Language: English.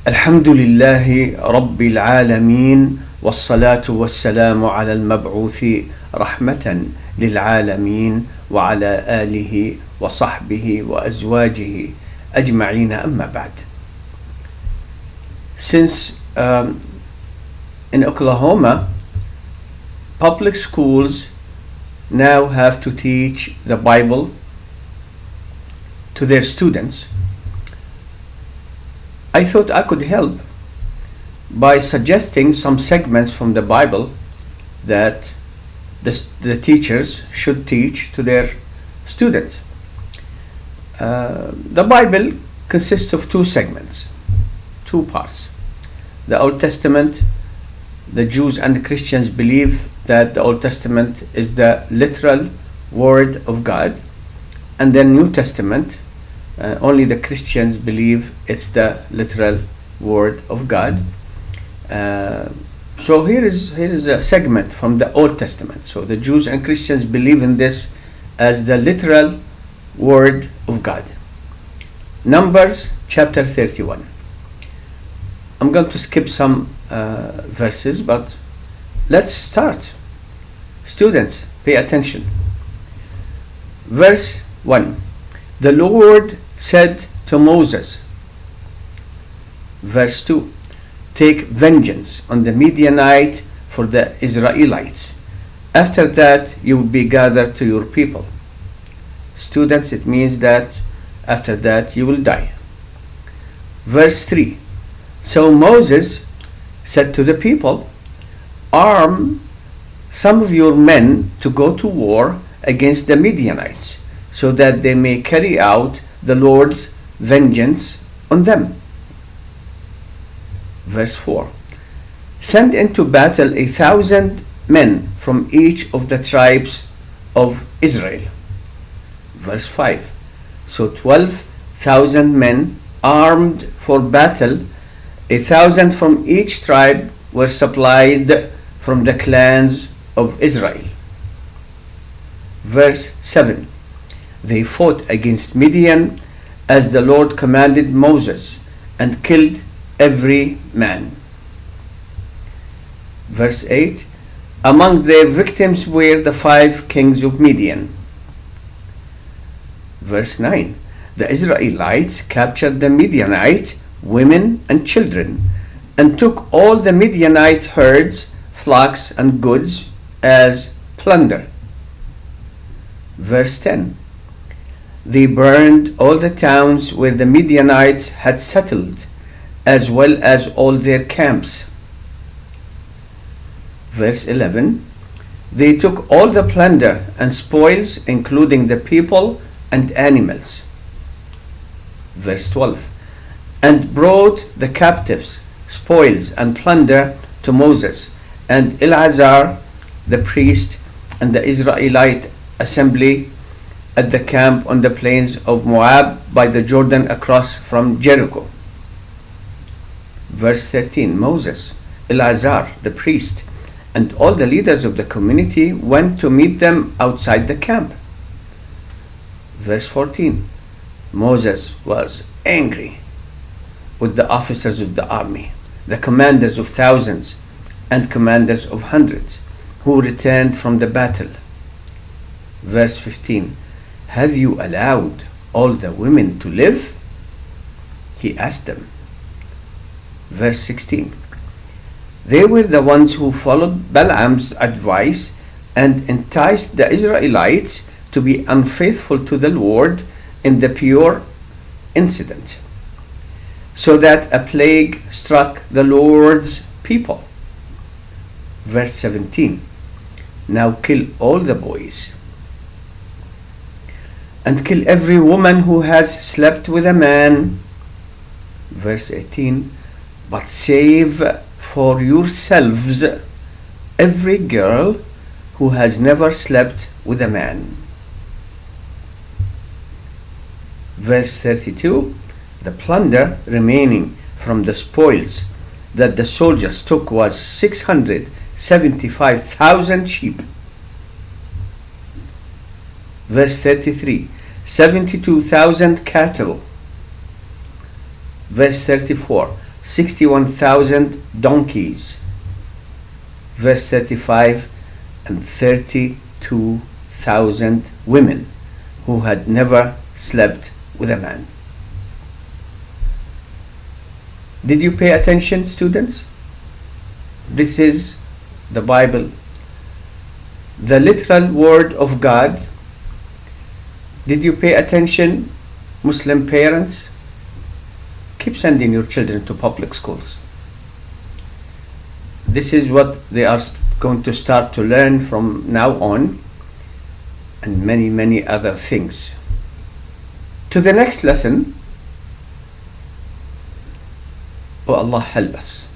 الحمد لله رب العالمين والصلاة والسلام على المبعوث رحمة للعالمين وعلى آله وصحبه وأزواجه أجمعين أما بعد. Since in Oklahoma, public schools now have to teach the Bible to their students, I thought I could help by suggesting some segments from the Bible that the teachers should teach to their students. The Bible consists of two segments, two parts. The Old Testament, the Jews and the Christians believe that the Old Testament is the literal Word of God, and the New Testament, only the Christians believe it's the literal Word of God. So here is a segment from the Old Testament. So the Jews and Christians believe in this as the literal Word of God. Numbers chapter 31. I'm going to skip some verses, but let's start. Students, pay attention. Verse 1. The Lord said to Moses. Verse 2. Take vengeance on the Midianite for the Israelites. After that you will be gathered to your people. Students, it means that after that you will die. Verse 3. So Moses said to the people, arm some of your men to go to war against the Midianites, so that they may carry out the Lord's vengeance on them. Verse 4. Send into battle 1,000 men from each of the tribes of Israel. Verse 5. So 12,000 men armed for battle, 1,000 from each tribe, were supplied from the clans of Israel. Verse 7. They fought against Midian as the Lord commanded Moses, and killed every man. Verse 8. Among their victims were the 5 kings of Midian. Verse 9. The Israelites captured the Midianite women and children, and took all the Midianite herds, flocks, and goods as plunder. Verse 10. They burned all the towns where the Midianites had settled, as well as all their camps. Verse 11. They took all the plunder and spoils, including the people and animals. Verse 12. And brought the captives, spoils, and plunder to Moses and Eleazar the priest and the Israelite assembly at the camp on the plains of Moab by the Jordan across from Jericho. Verse 13. Moses, Eleazar the priest, and all the leaders of the community went to meet them outside the camp. Verse 14. Moses was angry with the officers of the army, the commanders of thousands and commanders of hundreds, who returned from the battle. Verse 15. Have you allowed all the women to live? He asked them. Verse 16. They were the ones who followed Balaam's advice and enticed the Israelites to be unfaithful to the Lord in the Peor incident, so that a plague struck the Lord's people. Verse 17. Now kill all the boys, and kill every woman who has slept with a man. Verse 18. But save for yourselves every girl who has never slept with a man. Verse 32. The plunder remaining from the spoils that the soldiers took was 675,000 sheep. Verse 33. 72,000 cattle. Verse 34. 61,000 donkeys. Verse 35, and 32,000 women who had never slept with a man. Did you pay attention, students? This is the Bible, the literal word of God. Did you pay attention, Muslim parents? Keep sending your children to public schools. This is what they are going to start to learn from now on, and many, many other things. To the next lesson. Oh Allah, help us.